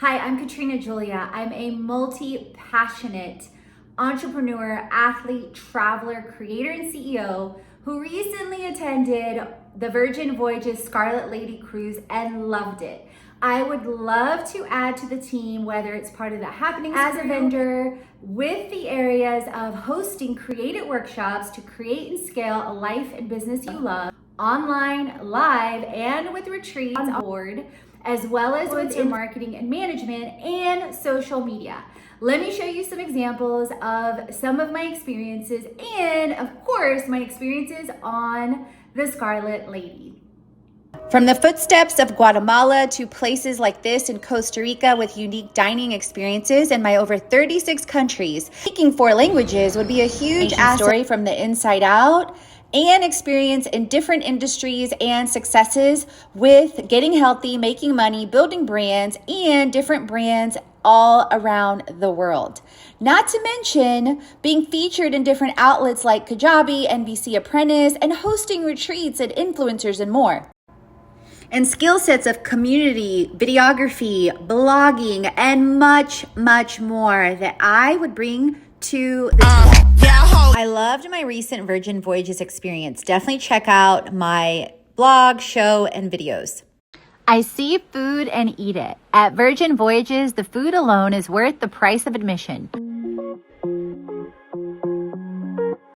Hi, I'm Katrina Julia. I'm a multi-passionate entrepreneur, athlete, traveler, creator, and CEO who recently attended the Virgin Voyages Scarlet Lady Cruise and loved it. I would love to add to the team, whether it's part of the happenings as a vendor, with the areas of hosting creative workshops to create and scale a life and business you love, online, live, and with retreats on board, as well as with marketing and management and social media. Let me show you some examples of some of my experiences and, of course, my experiences on the Scarlet Lady. From the footsteps of Guatemala to places like this in Costa Rica with unique dining experiences in my over 36 countries, speaking 4 languages would be a huge story from the inside out, and experience in different industries and successes with getting healthy, making money, building brands, and different brands all around the world. Not to mention being featured in different outlets like Kajabi, NBC Apprentice, and hosting retreats and influencers and more. And skill sets of community, videography, blogging, and much, much more that I would bring to the table. I loved my recent Virgin Voyages experience. Definitely check out my blog, show, and videos. I see food and eat it. At Virgin Voyages, the food alone is worth the price of admission.